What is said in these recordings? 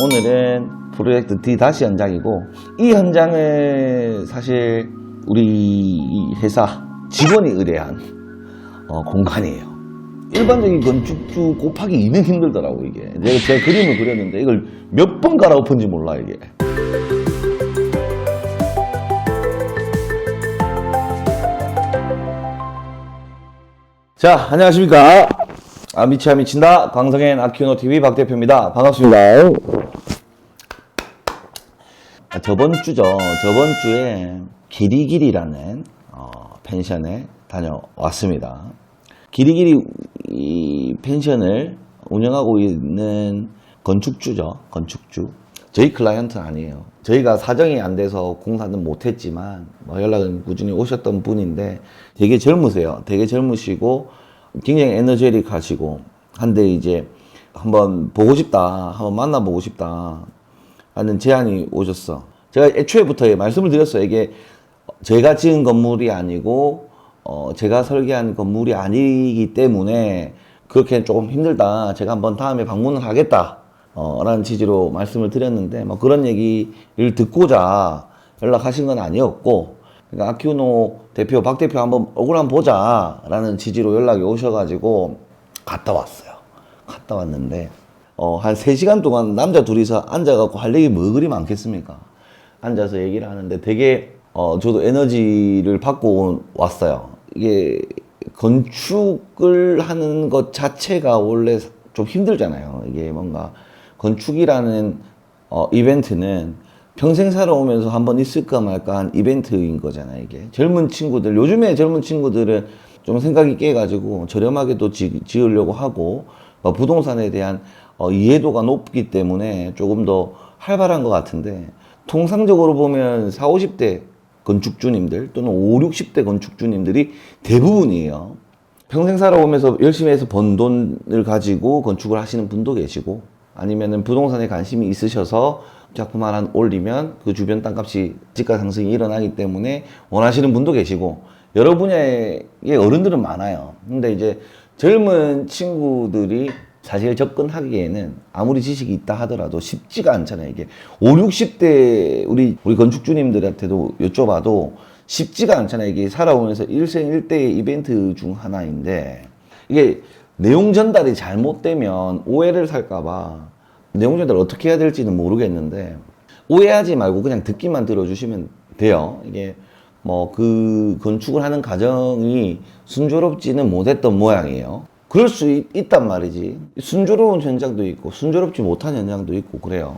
오늘은 프로젝트 D 다시 현장이고, 이 현장은 사실 우리 회사 직원이 의뢰한 공간이에요. 일반적인 건축주 곱하기 2는 힘들더라고. 이게 제가 그림을 그렸는데 이걸 몇 번 갈아엎은지 몰라. 이게 자, 안녕하십니까. 미치야 미친다 광성엔 아키우노TV 박대표입니다. 반갑습니다. 저번 주에 기리기리라는 펜션에 다녀왔습니다. 기리기리 이 펜션을 운영하고 있는 건축주죠. 건축주. 저희 클라이언트는 아니에요. 저희가 사정이 안 돼서 공사는 못했지만 연락은 꾸준히 오셨던 분인데 되게 젊으세요. 되게 젊으시고 굉장히 에너제틱하시고 한데 이제 한번 보고 싶다, 한번 만나보고 싶다 하는 제안이 오셨어. 제가 애초에부터 말씀을 드렸어요. 이게 제가 지은 건물이 아니고 제가 설계한 건물이 아니기 때문에 그렇게 조금 힘들다. 제가 한번 다음에 방문을 하겠다 라는 취지로 말씀을 드렸는데 그런 얘기를 듣고자 연락하신 건 아니었고, 그러니까 아키우노 대표 박 대표 한번 얼굴 한번 보자 라는 취지로 연락이 오셔가지고 갔다 왔어요. 갔다 왔는데 한 3시간 동안 남자 둘이서 앉아갖고 할 얘기 뭐 그리 많겠습니까? 앉아서 얘기를 하는데 되게 저도 에너지를 받고 왔어요. 이게 건축을 하는 것 자체가 원래 좀 힘들잖아요. 이게 뭔가 건축이라는 이벤트는 평생 살아오면서 한번 있을까 말까 한 이벤트인 거잖아요. 이게 젊은 친구들, 요즘에 젊은 친구들은 좀 생각이 깨가지고 저렴하게도 지으려고 하고 부동산에 대한 이해도가 높기 때문에 조금 더 활발한 것 같은데, 통상적으로 보면 40, 50대 건축주님들 또는 50, 60대 건축주님들이 대부분이에요. 평생 살아오면서 열심히 해서 번 돈을 가지고 건축을 하시는 분도 계시고, 아니면은 부동산에 관심이 있으셔서 작품 하나 올리면 그 주변 땅값이 집가 상승이 일어나기 때문에 원하시는 분도 계시고, 여러 분야의 어른들은 많아요. 근데 이제 젊은 친구들이 사실 접근하기에는 아무리 지식이 있다 하더라도 쉽지가 않잖아요. 이게 50, 60대 우리 건축주님들한테도 여쭤봐도 쉽지가 않잖아요. 이게 살아오면서 일생일대의 이벤트 중 하나인데, 이게 내용 전달이 잘못되면 오해를 살까봐 내용 전달을 어떻게 해야 될지는 모르겠는데, 오해하지 말고 그냥 듣기만 들어주시면 돼요. 이게 그 건축을 하는 과정이 순조롭지는 못했던 모양이에요. 그럴 수 있단 말이지. 순조로운 현장도 있고 순조롭지 못한 현장도 있고 그래요.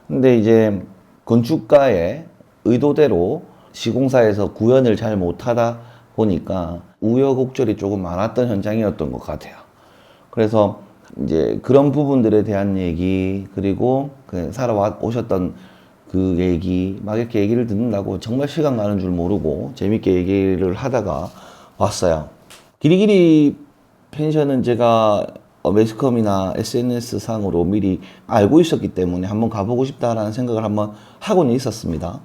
근데 이제 건축가의 의도대로 시공사에서 구현을 잘 못하다 보니까 우여곡절이 조금 많았던 현장이었던 것 같아요. 그래서 이제 그런 부분들에 대한 얘기, 그리고 살아오셨던 그 얘기, 막 이렇게 얘기를 듣는다고 정말 시간 가는 줄 모르고 재밌게 얘기를 하다가 왔어요. 기리기리 펜션은 제가 매스컴이나 SNS 상으로 미리 알고 있었기 때문에 한번 가보고 싶다라는 생각을 한번 하고는 있었습니다.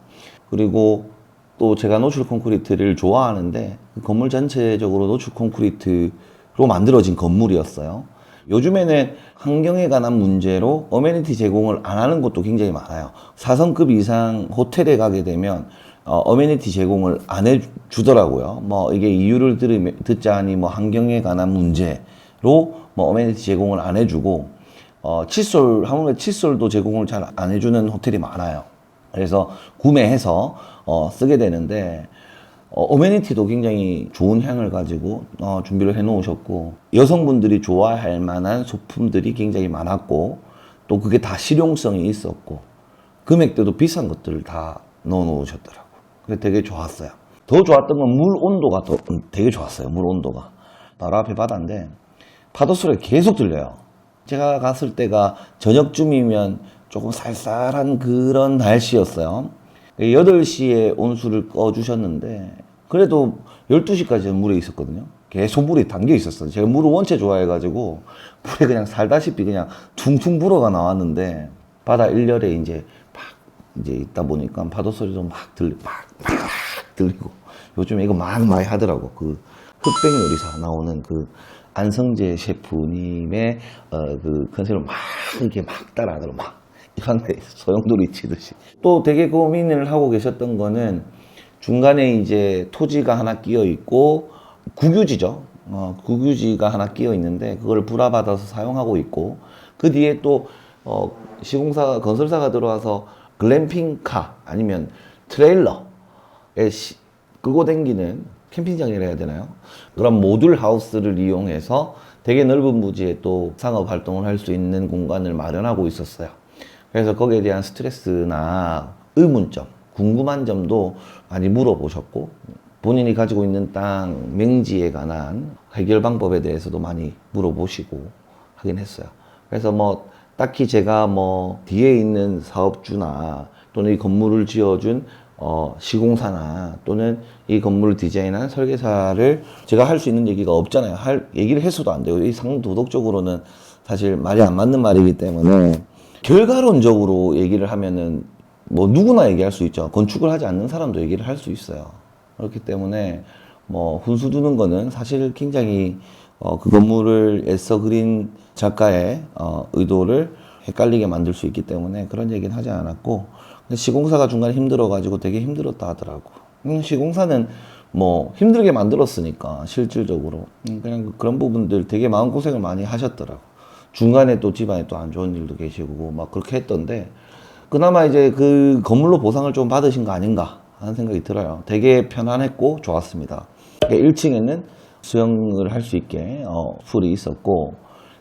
그리고 또 제가 노출 콘크리트를 좋아하는데 건물 전체적으로 노출 콘크리트로 만들어진 건물이었어요. 요즘에는 환경에 관한 문제로 어메니티 제공을 안 하는 곳도 굉장히 많아요. 4성급 이상 호텔에 가게 되면 어메니티 제공을 안 해주더라고요. 이게 이유를 듣자니 환경에 관한 문제로 어메니티 제공을 안 해주고, 하물며 칫솔도 제공을 잘 안 해주는 호텔이 많아요. 그래서 구매해서 쓰게 되는데, 어메니티도 굉장히 좋은 향을 가지고 준비를 해 놓으셨고, 여성분들이 좋아할 만한 소품들이 굉장히 많았고, 또 그게 다 실용성이 있었고, 금액대도 비싼 것들을 다 넣어 놓으셨더라고요. 그게 되게 좋았어요. 더 좋았던 건 물 온도가 되게 좋았어요. 물 온도가 바로 앞에 바다인데 파도 소리가 계속 들려요. 제가 갔을 때가 저녁쯤이면 조금 쌀쌀한 그런 날씨였어요. 8시에 온수를 꺼주셨는데 그래도 12시까지는 물에 있었거든요. 계속 물에 담겨 있었어요. 제가 물을 원체 좋아해가지고 물에 그냥 살다시피 그냥 퉁퉁 불어가 나왔는데, 바다 일렬에 이제 있다 보니까 파도 소리도 막 들리고, 요즘에 이거 많이 하더라고. 그 흑백 요리사 나오는 그 안성재 셰프님의 그 컨셉을 막 이렇게 막 따라하더라고. 막 이런데 소용돌이 치듯이. 또 되게 고민을 하고 계셨던 거는 중간에 이제 토지가 하나 끼어 있고 국유지죠. 국유지가 하나 끼어 있는데 그걸 불화받아서 사용하고 있고 그 뒤에 또 시공사 건설사가 들어와서 글램핑카 아니면 트레일러에 끌고 다니는 캠핑장이라 해야 되나요? 그런 모듈 하우스를 이용해서 되게 넓은 부지에 또 상업 활동을 할 수 있는 공간을 마련하고 있었어요. 그래서 거기에 대한 스트레스나 의문점, 궁금한 점도 많이 물어보셨고 본인이 가지고 있는 땅 맹지에 관한 해결 방법에 대해서도 많이 물어보시고 하긴 했어요. 그래서 뭐 딱히 제가 뭐 뒤에 있는 사업주나 또는 이 건물을 지어준 시공사나 또는 이 건물을 디자인한 설계사를 제가 할 수 있는 얘기가 없잖아요. 얘기를 해서도 안 돼요. 이 상도덕적으로는 사실 말이 안 맞는 말이기 때문에 결과론적으로 얘기를 하면은 뭐 누구나 얘기할 수 있죠. 건축을 하지 않는 사람도 얘기를 할 수 있어요. 그렇기 때문에 뭐 훈수 두는 거는 사실 굉장히 그 건물을 애써 그린 작가의 의도를 헷갈리게 만들 수 있기 때문에 그런 얘기는 하지 않았고 근데 시공사가 중간에 힘들어가지고 되게 힘들었다 하더라고. 시공사는 뭐 힘들게 만들었으니까 실질적으로 그냥 그런 부분들 되게 마음고생을 많이 하셨더라고. 중간에 또 집안에 또 안 좋은 일도 계시고 막 그렇게 했던데 그나마 이제 그 건물로 보상을 좀 받으신 거 아닌가 하는 생각이 들어요. 되게 편안했고 좋았습니다. 1층에는 수영을 할 수 있게 풀이 있었고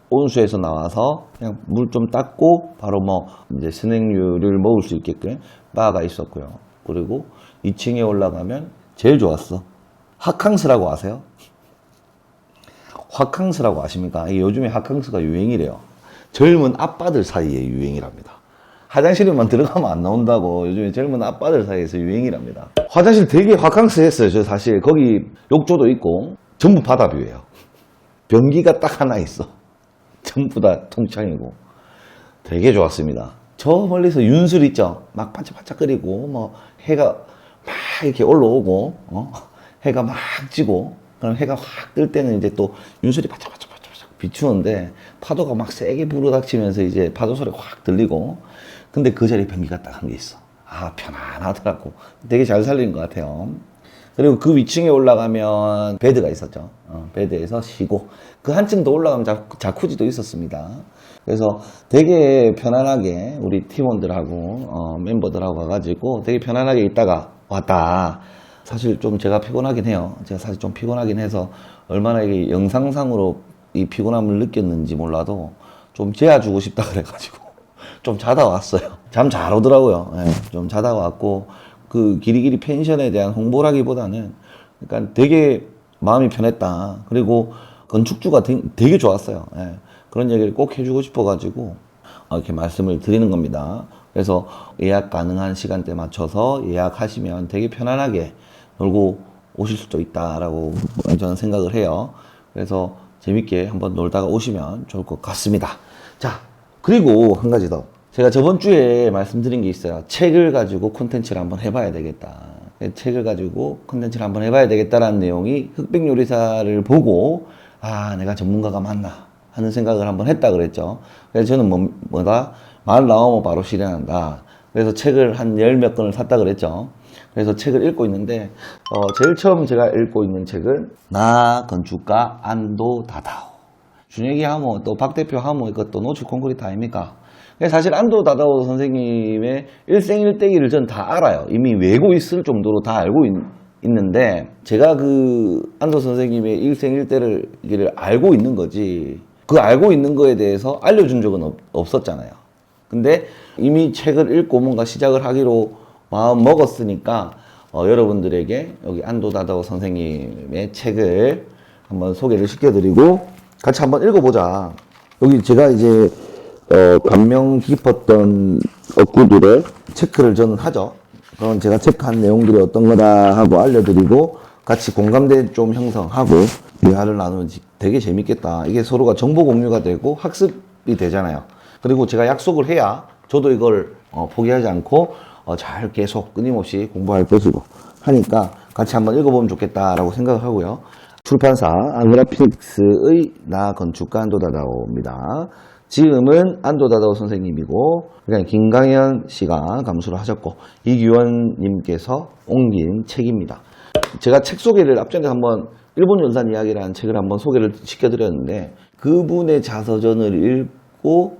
온수에서 나와서 그냥 물 좀 닦고 바로 뭐 이제 스낵류를 먹을 수 있게끔 바가 있었고요. 그리고 2층에 올라가면 제일 좋았어. 하캉스라고 아세요? 화캉스라고 아십니까? 요즘에 하캉스가 유행이래요. 젊은 아빠들 사이에 유행이랍니다. 화장실에만 들어가면 안 나온다고 요즘에 젊은 아빠들 사이에서 유행이랍니다. 화장실 되게 화캉스 했어요. 저 사실 거기 욕조도 있고 전부 바다뷰예요. 변기가 딱 하나 있어. 전부 다 통창이고 되게 좋았습니다. 저 멀리서 윤술 있죠? 막 반짝반짝거리고 뭐 해가 막 이렇게 올라오고 해가 막 지고 그럼 해가 확 뜰 때는 이제 또 윤술이 반짝반짝 비추는데 파도가 막 세게 불어닥치면서 이제 파도 소리가 확 들리고 근데 그 자리에 변기가 딱 한 개 있어. 아 편안하더라고. 되게 잘 살린 것 같아요. 그리고 그 위층에 올라가면 베드가 있었죠. 베드에서 쉬고 그 한층 더 올라가면 자쿠지도 있었습니다. 그래서 되게 편안하게 우리 팀원들하고 멤버들하고 가가지고 되게 편안하게 있다가 왔다. 사실 좀 제가 피곤하긴 해요. 제가 사실 좀 피곤하긴 해서 얼마나 이게 영상상으로 이 피곤함을 느꼈는지 몰라도 좀 재워주고 싶다 그래가지고 좀 자다 왔어요. 잠 잘 오더라고요. 네, 좀 자다 왔고 그 기리기리 펜션에 대한 홍보라기보다는 그러니까 되게 마음이 편했다. 그리고 건축주가 되게 좋았어요. 네, 그런 얘기를 꼭 해주고 싶어가지고 이렇게 말씀을 드리는 겁니다. 그래서 예약 가능한 시간대 맞춰서 예약하시면 되게 편안하게 놀고 오실 수도 있다라고 저는 생각을 해요. 그래서 재밌게 한번 놀다가 오시면 좋을 것 같습니다. 자, 그리고 한 가지 더. 제가 저번 주에 말씀드린 게 있어요. 책을 가지고 콘텐츠를 한번 해봐야 되겠다. 책을 가지고 콘텐츠를 한번 해봐야 되겠다라는 내용이 흑백 요리사를 보고 내가 전문가가 맞나 하는 생각을 한번 했다 그랬죠. 그래서 저는 뭐다? 말 나오면 바로 실행한다. 그래서 책을 한 10몇 권을 샀다 그랬죠. 그래서 책을 읽고 있는데 제일 처음 제가 읽고 있는 책은 나 건축가 안도 다다오. 준혁이 하모 또 박 대표 하모 이것도 노출 콘크리트 아닙니까? 사실 안도 다다오 선생님의 일생일대기를 전 다 알아요. 이미 외고 있을 정도로 다 알고 있는데 제가 그 안도 선생님의 일생일대를 알고 있는 거지 그 알고 있는 거에 대해서 알려준 적은 없었잖아요. 근데 이미 책을 읽고 뭔가 시작을 하기로 마음 먹었으니까 여러분들에게 여기 안도 다다오 선생님의 책을 한번 소개를 시켜드리고 같이 한번 읽어보자. 여기 제가 이제 감명 깊었던 어구들의 체크를 저는 하죠. 그럼 제가 체크한 내용들이 어떤 거다 하고 알려드리고 같이 공감대 좀 형성하고 대화를 나누면 되게 재밌겠다. 이게 서로가 정보 공유가 되고 학습이 되잖아요. 그리고 제가 약속을 해야 저도 이걸 포기하지 않고 잘 계속 끊임없이 공부할 것이고 하니까 같이 한번 읽어보면 좋겠다라고 생각을 하고요. 출판사 안그라픽스의 나 건축가 안도 다다오입니다. 지금은 안도다다오 선생님이고, 그러니까 김강현 씨가 감수를 하셨고, 이규원님께서 옮긴 책입니다. 제가 책 소개를 앞전에 한번 일본 연산 이야기라는 책을 한번 소개를 시켜드렸는데, 그분의 자서전을 읽고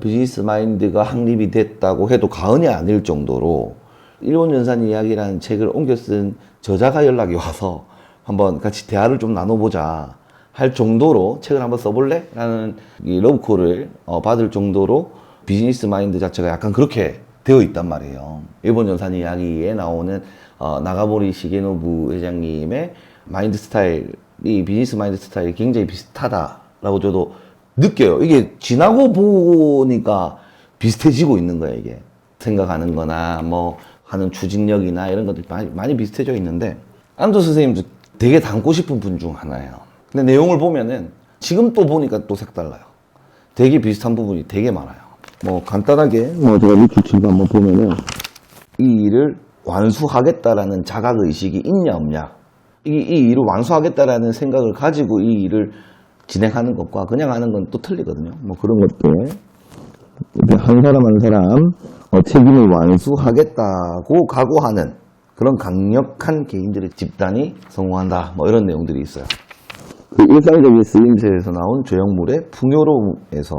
비즈니스 마인드가 확립이 됐다고 해도 과언이 아닐 정도로 일본 연산 이야기라는 책을 옮겨 쓴 저자가 연락이 와서 한번 같이 대화를 좀 나눠보자 할 정도로 책을 한번 써볼래? 라는 이 러브콜을 받을 정도로 비즈니스 마인드 자체가 약간 그렇게 되어 있단 말이에요. 일본 연산 이야기에 나오는 나가모리 시게노부 회장님의 마인드 스타일이 비즈니스 마인드 스타일이 굉장히 비슷하다라고 저도 느껴요. 이게 지나고 보니까 비슷해지고 있는 거예요, 이게. 생각하는 거나 뭐 하는 추진력이나 이런 것들이 많이 비슷해져 있는데, 안도 선생님도 되게 닮고 싶은 분 중 하나예요. 근데 내용을 보면은 지금 또 보니까 또 색달라요. 되게 비슷한 부분이 되게 많아요. 뭐 간단하게 제가 밑줄 친거 한번 보면은 이 일을 완수하겠다라는 자각의식이 있냐 없냐, 이 일을 완수하겠다라는 생각을 가지고 이 일을 진행하는 것과 그냥 하는 건 또 틀리거든요. 뭐 그런 것들 한 사람 한 사람 책임을 완수하겠다고 각오하는 그런 강력한 개인들의 집단이 성공한다, 뭐 이런 내용들이 있어요. 그 일상적인 쓰임새에서 나온 조형물의 풍요로움에서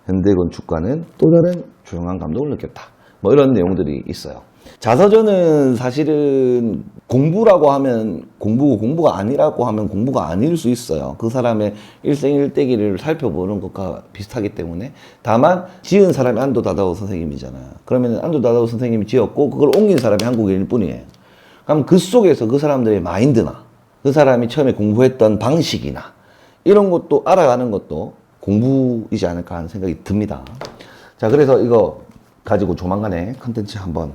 현대 건축가는 또 다른 조용한 감동을 느꼈다, 뭐 이런 내용들이 있어요. 자서전은 사실은 공부라고 하면 공부고, 공부가 아니라고 하면 공부가 아닐 수 있어요. 그 사람의 일생일대기를 살펴보는 것과 비슷하기 때문에. 다만 지은 사람이 안도 다다오 선생님이잖아요. 그러면 안도 다다오 선생님이 지었고 그걸 옮긴 사람이 한국인일 뿐이에요. 그럼 그 속에서 그 사람들의 마인드나 그 사람이 처음에 공부했던 방식이나 이런 것도 알아가는 것도 공부이지 않을까 하는 생각이 듭니다. 자, 그래서 이거 가지고 조만간에 컨텐츠 한번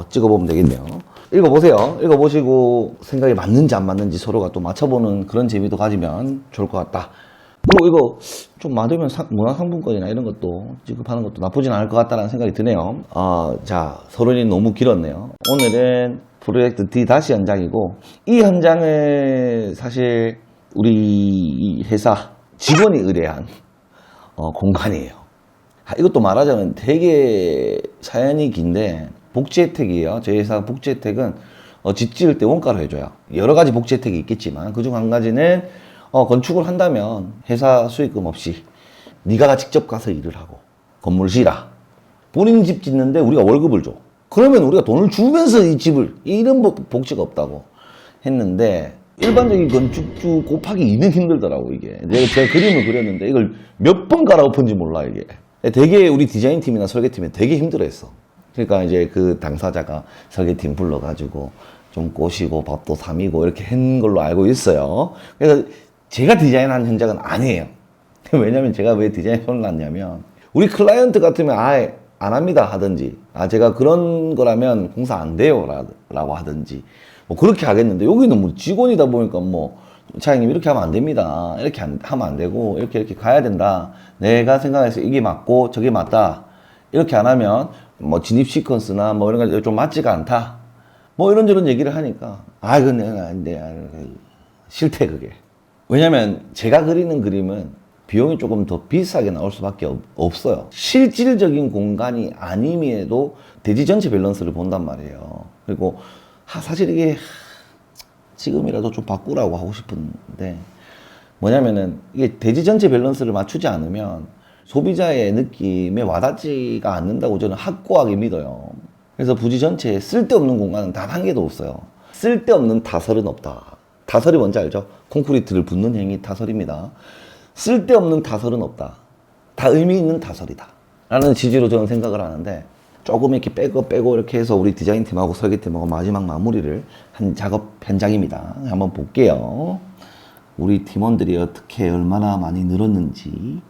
찍어보면 되겠네요. 읽어보세요. 읽어보시고 생각이 맞는지 안 맞는지 서로가 또 맞춰보는 그런 재미도 가지면 좋을 것 같다. 그리고 이거 좀 맞으면 문화상품권이나 이런 것도 지급하는 것도 나쁘진 않을 것 같다는 생각이 드네요. 자, 서론이 너무 길었네요. 오늘은 프로젝트 D 다시 현장이고, 이 현장은 사실 우리 회사 직원이 의뢰한 공간이에요. 이것도 말하자면 되게 사연이 긴데 복지 혜택이에요. 저희 회사 복지 혜택은 집 지을 때 원가로 해줘요. 여러 가지 복지 혜택이 있겠지만 그중 한 가지는 건축을 한다면 회사 수익금 없이 네가 직접 가서 일을 하고 건물 지라. 본인 집 짓는데 우리가 월급을 줘. 그러면 우리가 돈을 주면서 이 집을, 이런 복지가 없다고 했는데, 일반적인 건축주 곱하기 2는 힘들더라고, 이게. 제가 그림을 그렸는데 이걸 몇 번 갈아엎은지 몰라, 이게. 되게 우리 디자인팀이나 설계팀이 되게 힘들어 했어. 그러니까 이제 그 당사자가 설계팀 불러가지고 좀 꼬시고 밥도 삼이고 이렇게 한 걸로 알고 있어요. 그래서 제가 디자인한 현장은 아니에요. 왜냐면 제가 왜 디자인 손을 놨냐면, 우리 클라이언트 같으면 아예 안 합니다 하든지, 제가 그런 거라면 공사 안 돼요 라고 하든지 뭐 그렇게 하겠는데, 여기는 뭐 직원이다 보니까 뭐 차장님 이렇게 하면 안 됩니다, 이렇게 하면 안 되고 이렇게 가야 된다, 내가 생각해서 이게 맞고 저게 맞다, 이렇게 안 하면 뭐 진입 시퀀스나 뭐 이런 거 좀 맞지가 않다, 뭐 이런저런 얘기를 하니까 그건 내가 안 돼, 싫대 그게. 왜냐면 제가 그리는 그림은 비용이 조금 더 비싸게 나올 수밖에 없어요. 실질적인 공간이 아님에도 대지 전체 밸런스를 본단 말이에요. 그리고 사실 이게 지금이라도 좀 바꾸라고 하고 싶은데, 뭐냐면은 이게 대지 전체 밸런스를 맞추지 않으면 소비자의 느낌에 와닿지가 않는다고 저는 확고하게 믿어요. 그래서 부지 전체에 쓸데없는 공간은 단 한 개도 없어요. 쓸데없는 타설은 없다. 타설이 뭔지 알죠? 콘크리트를 붓는 행위 타설입니다. 쓸데없는 타설은 없다. 다 의미 있는 타설이다 라는 취지로 저는 생각을 하는데, 조금 이렇게 빼고 이렇게 해서 우리 디자인팀하고 설계팀하고 마지막 마무리를 한 작업 현장입니다. 한번 볼게요. 우리 팀원들이 어떻게 얼마나 많이 늘었는지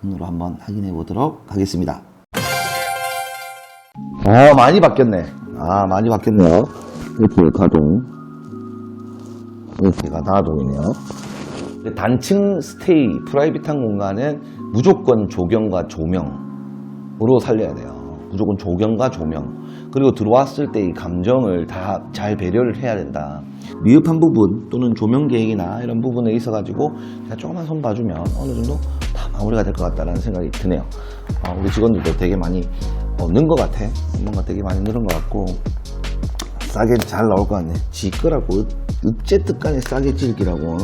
눈으로 한번 확인해 보도록 하겠습니다. 많이 바뀌었네. 많이 바뀌었네요. 이렇게 가동, 이렇게가 가동이네요. 단층 스테이, 프라이빗한 공간은 무조건 조경과 조명으로 살려야 돼요. 무조건 조경과 조명. 그리고 들어왔을 때 이 감정을 다 잘 배려를 해야 된다. 미흡한 부분 또는 조명 계획이나 이런 부분에 있어가지고 그냥 조금만 손 봐주면 어느 정도 다 마무리가 될 것 같다는 생각이 드네요. 우리 직원들도 되게 많이 는 것 같아. 뭔가 되게 많이 늘은 것 같고 싸게 잘 나올 것 같네. 지 거라고 어째 뜻간에 싸게 즐기라고.